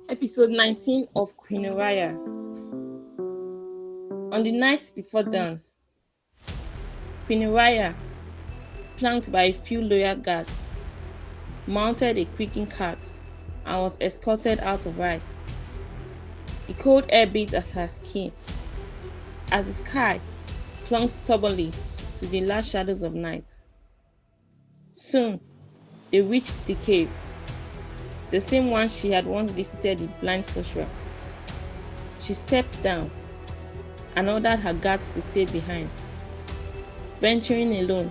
Episode 19 of Quinariah. On the night before dawn, Quinariah, flanked by a few loyal guards, mounted a creaking cart and was escorted out of Ryst. The cold air beat at her skin as the sky clung stubbornly to the last shadows of night. Soon, they reached the cave, the same one she had once visited with blind sorcerer. She stepped down and ordered her guards to stay behind, venturing alone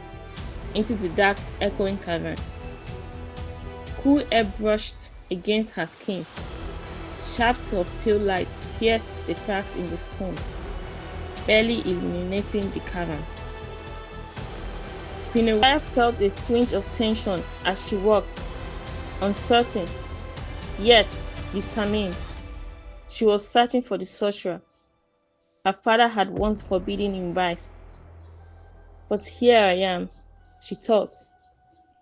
into the dark, echoing cavern. Cool air brushed against her skin. Shafts of pale light pierced the cracks in the stone, barely illuminating the cavern. Quinariah felt a twinge of tension as she walked, uncertain, yet determined. She was searching for the sorcerer her father had once forbidden in Ryst. But here I am, she thought,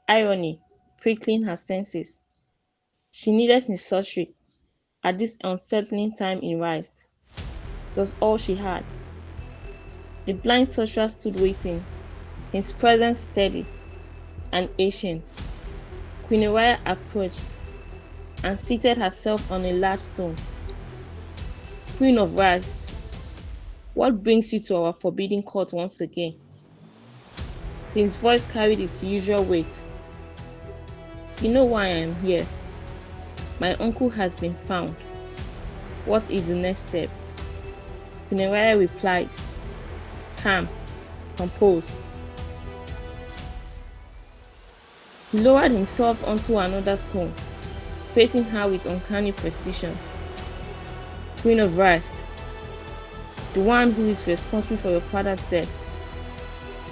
irony prickling her senses. She needed his sorcery at this unsettling time in Ryst. It was all she had. The blind sorcerer stood waiting, his presence steady and ancient. Quinariah approached and seated herself on a large stone. Queen of Ryst, what brings you to our forbidden court once again? His voice carried its usual weight. You know why I am here. My uncle has been found. What is the next step? Quinariah replied, calm, composed. He lowered himself onto another stone, facing her with uncanny precision. Queen of Ryst, the one who is responsible for your father's death,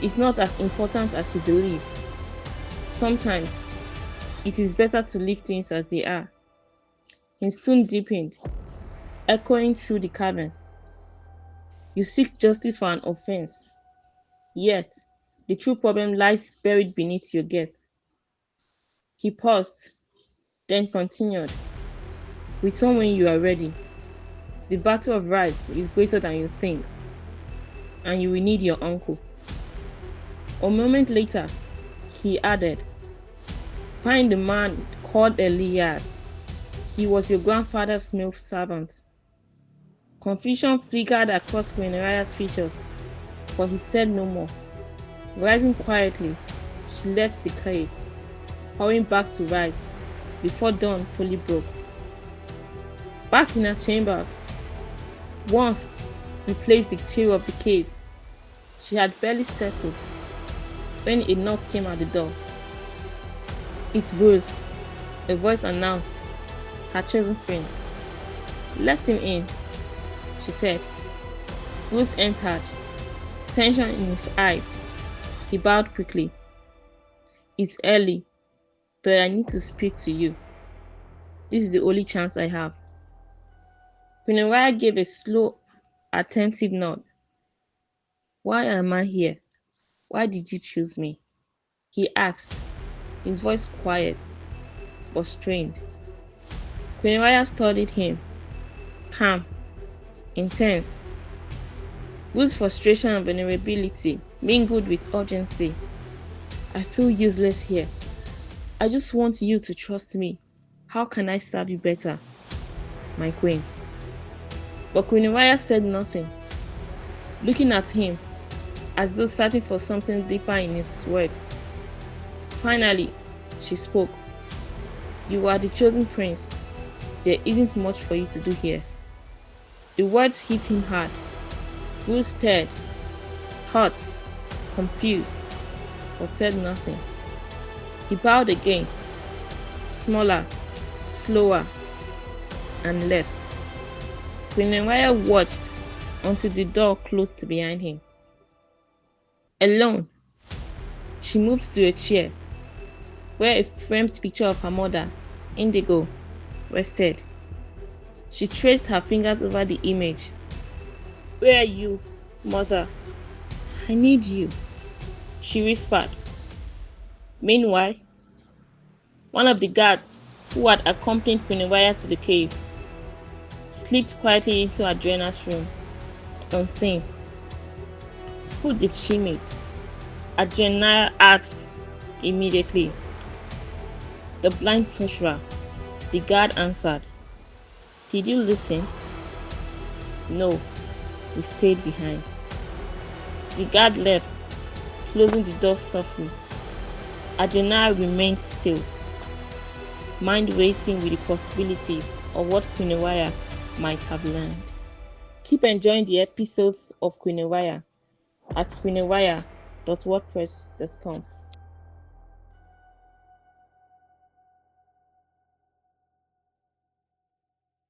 is not as important as you believe. Sometimes, it is better to leave things as they are. His tone deepened, echoing through the cavern. You seek justice for an offense, yet the true problem lies buried beneath your guilt. He paused, then continued, return when you are ready. The battle of Ryst is greater than you think, and you will need your uncle. A moment later, he added, find the man called Elias. He was your grandfather's male servant. Confusion flickered across Quinariah's features, but he said no more. Rising quietly, she left the cave, hurrying back to Ryst before dawn fully broke. Back in her chambers, warmth replaced the chill of the cave. She had barely settled when a knock came at the door. It's Bruce, a voice announced, her chosen prince. Let him in, she said. Bruce entered, tension in his eyes. He bowed quickly. It's early, but I need to speak to you. This is the only chance I have. Quinariah gave a slow, attentive nod. Why am I here? Why did you choose me? He asked, his voice quiet but strained. Quinariah studied him, calm, intense. Bruce's frustration and vulnerability mingled with urgency. I feel useless here. I just want you to trust me. How can I serve you better, my queen? But Quinariah said nothing, looking at him as though searching for something deeper in his words. Finally, she spoke. You are the chosen prince. There isn't much for you to do here. The words hit him hard. Bruce stared, hurt, confused, but said nothing. He bowed again, smaller, slower, and left. Quinariah watched until the door closed behind him. Alone, she moved to a chair where a framed picture of her mother, Indigo, rested. She traced her fingers over the image. Where are you, mother? I need you, she whispered. Meanwhile, one of the guards who had accompanied Quinariah to the cave slipped quietly into Adriana's room, unseen. Who did she meet? Adriana asked immediately. The blind sorcerer. The guard answered. Did you listen? No, we stayed behind. The guard left, closing the door softly. Adriana remained still, mind racing with the possibilities of what Quinariah might have learned. Keep enjoying the episodes of Quinariah at quinariah.wordpress.com.